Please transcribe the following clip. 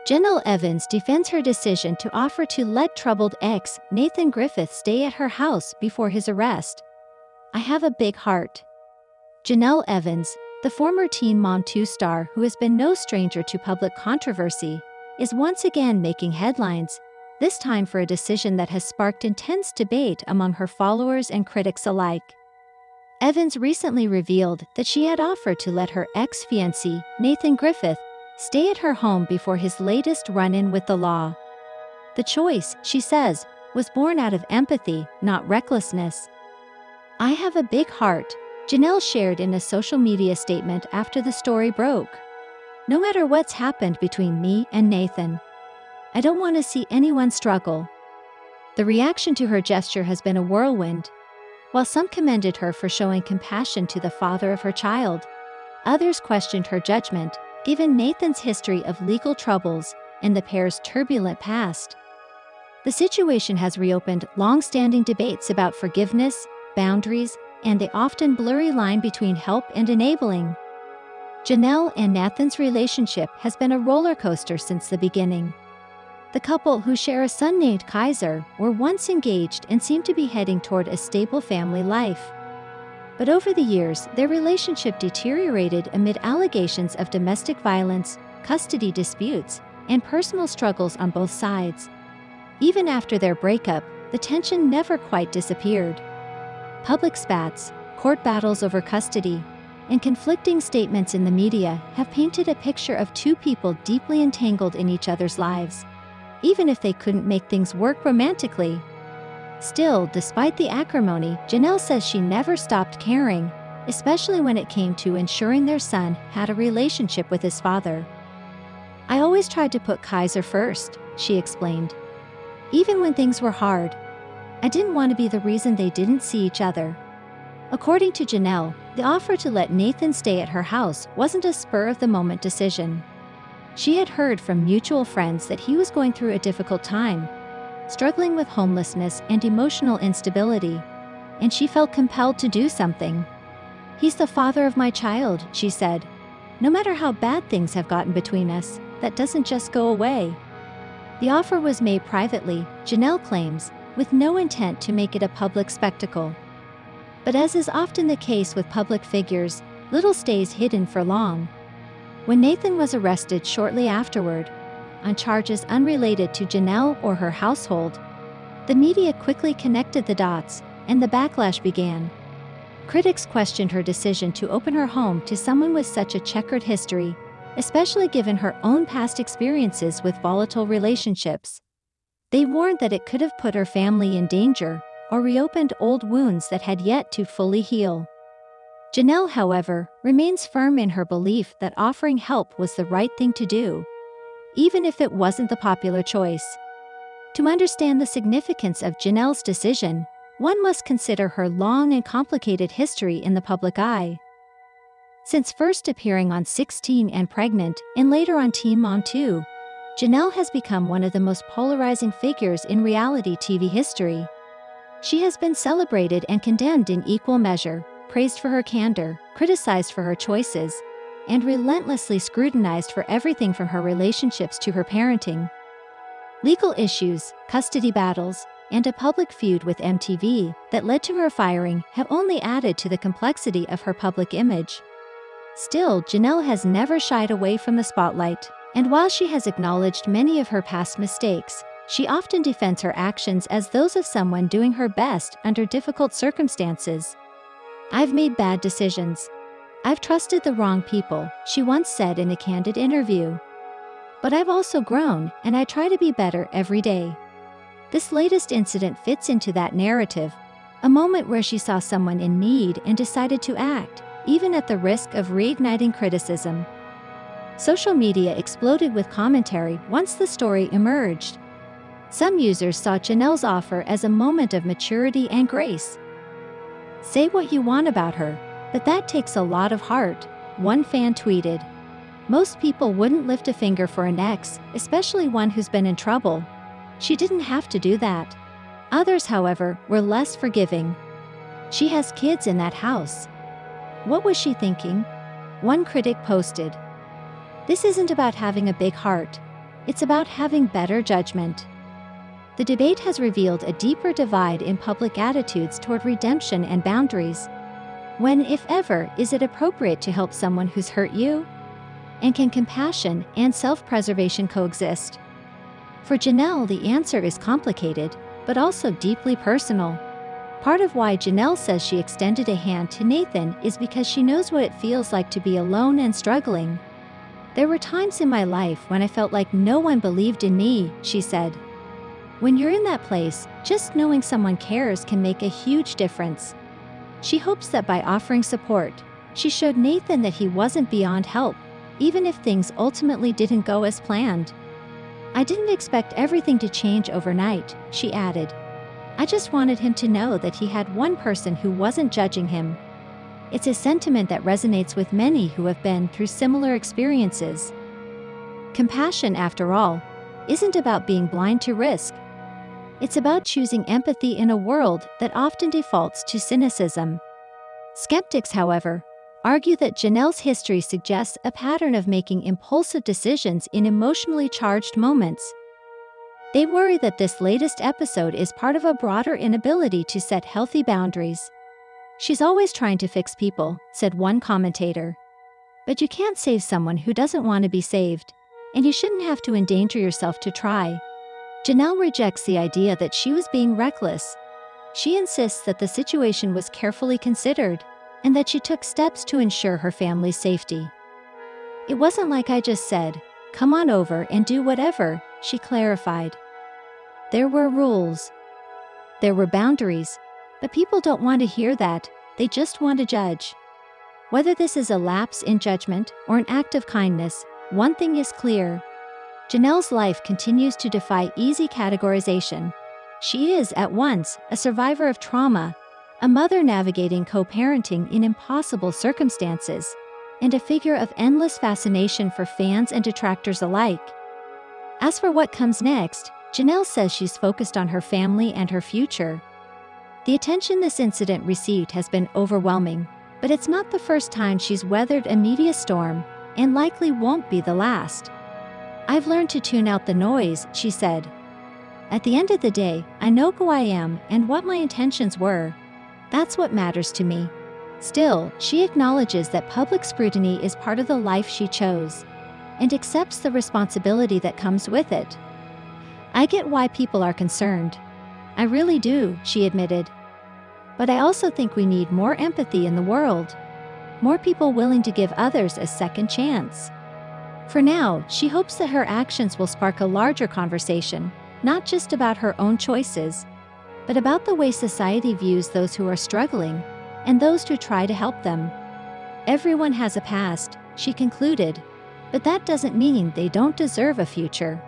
Jenelle Evans defends her decision to offer to let troubled ex Nathan Griffith stay at her house before his arrest. "I have a big heart." Janelle Evans, the former Teen Mom 2 star who has been no stranger to public controversy, is once again making headlines, this time for a decision that has sparked intense debate among her followers and critics alike. Evans recently revealed that she had offered to let her ex-fiancé, Nathan Griffith, stay at her home before his latest run-in with the law. The choice, she says, was born out of empathy, not recklessness. "I have a big heart," Janelle shared in a social media statement after the story broke. "No matter what's happened between me and Nathan, I don't want to see anyone struggle." The reaction to her gesture has been a whirlwind. While some commended her for showing compassion to the father of her child, others questioned her judgment, given Nathan's history of legal troubles and the pair's turbulent past. The situation has reopened long-standing debates about forgiveness, boundaries, and the often blurry line between help and enabling. Janelle and Nathan's relationship has been a roller coaster since the beginning. The couple, who share a son named Kaiser, were once engaged and seemed to be heading toward a stable family life. But over the years, their relationship deteriorated amid allegations of domestic violence, custody disputes, and personal struggles on both sides. Even after their breakup, the tension never quite disappeared. Public spats, court battles over custody, and conflicting statements in the media have painted a picture of two people deeply entangled in each other's lives, even if they couldn't make things work romantically. Still, despite the acrimony, Janelle says she never stopped caring, especially when it came to ensuring their son had a relationship with his father. "I always tried to put Kaiser first," she explained. "Even when things were hard, I didn't want to be the reason they didn't see each other." According to Janelle, the offer to let Nathan stay at her house wasn't a spur-of-the-moment decision. She had heard from mutual friends that he was going through a difficult time, struggling with homelessness and emotional instability, and she felt compelled to do something. "He's the father of my child," she said. "No matter how bad things have gotten between us, that doesn't just go away." The offer was made privately, Janelle claims, with no intent to make it a public spectacle. But as is often the case with public figures, little stays hidden for long. When Nathan was arrested shortly afterward, on charges unrelated to Janelle or her household, the media quickly connected the dots, and the backlash began. Critics questioned her decision to open her home to someone with such a checkered history, especially given her own past experiences with volatile relationships. They warned that it could have put her family in danger or reopened old wounds that had yet to fully heal. Janelle, however, remains firm in her belief that offering help was the right thing to do, even if it wasn't the popular choice. To understand the significance of Janelle's decision, one must consider her long and complicated history in the public eye. Since first appearing on 16 and Pregnant and later on Teen Mom 2, Janelle has become one of the most polarizing figures in reality TV history. She has been celebrated and condemned in equal measure, praised for her candor, criticized for her choices, and relentlessly scrutinized for everything from her relationships to her parenting. Legal issues, custody battles, and a public feud with MTV that led to her firing have only added to the complexity of her public image. Still, Janelle has never shied away from the spotlight, and while she has acknowledged many of her past mistakes, she often defends her actions as those of someone doing her best under difficult circumstances. "I've made bad decisions. I've trusted the wrong people," she once said in a candid interview. "But I've also grown, and I try to be better every day." This latest incident fits into that narrative, a moment where she saw someone in need and decided to act, even at the risk of reigniting criticism. Social media exploded with commentary once the story emerged. Some users saw Janelle's offer as a moment of maturity and grace. "Say what you want about her, but that takes a lot of heart," one fan tweeted. "Most people wouldn't lift a finger for an ex, especially one who's been in trouble. She didn't have to do that." Others, however, were less forgiving. "She has kids in that house. What was she thinking?" One critic posted. "This isn't about having a big heart. It's about having better judgment. The debate has revealed a deeper divide in public attitudes toward redemption and boundaries. When, if ever, is it appropriate to help someone who's hurt you? And can compassion and self-preservation coexist? For Janelle, the answer is complicated, but also deeply personal. Part of why Janelle says she extended a hand to Nathan is because she knows what it feels like to be alone and struggling. "There were times in my life when I felt like no one believed in me," she said. When you're in that place, just knowing someone cares can make a huge difference. She hopes that by offering support, she showed Nathan that he wasn't beyond help, even if things ultimately didn't go as planned. "I didn't expect everything to change overnight," she added. "I just wanted him to know that he had one person who wasn't judging him." It's a sentiment that resonates with many who have been through similar experiences. Compassion, after all, isn't about being blind to risk. It's about choosing empathy in a world that often defaults to cynicism. Skeptics, however, argue that Janelle's history suggests a pattern of making impulsive decisions in emotionally charged moments. They worry that this latest episode is part of a broader inability to set healthy boundaries. "She's always trying to fix people," said one commentator. But you can't save someone who doesn't want to be saved, and you shouldn't have to endanger yourself to try. Janelle rejects the idea that she was being reckless. She insists that the situation was carefully considered, and that she took steps to ensure her family's safety. "It wasn't like I just said, 'Come on over and do whatever,'" she clarified. "There were rules. There were boundaries, but people don't want to hear that, they just want to judge." Whether this is a lapse in judgment or an act of kindness, one thing is clear. Janelle's life continues to defy easy categorization. She is, at once, a survivor of trauma, a mother navigating co-parenting in impossible circumstances, and a figure of endless fascination for fans and detractors alike. As for what comes next, Janelle says she's focused on her family and her future. The attention this incident received has been overwhelming, but it's not the first time she's weathered a media storm, and likely won't be the last. "I've learned to tune out the noise," she said. "At the end of the day, I know who I am and what my intentions were. That's what matters to me." Still, she acknowledges that public scrutiny is part of the life she chose, and accepts the responsibility that comes with it. "I get why people are concerned. I really do," she admitted. "But I also think we need more empathy in the world. More people willing to give others a second chance." For now, she hopes that her actions will spark a larger conversation, not just about her own choices, but about the way society views those who are struggling, and those who try to help them. "Everyone has a past," she concluded, "but that doesn't mean they don't deserve a future."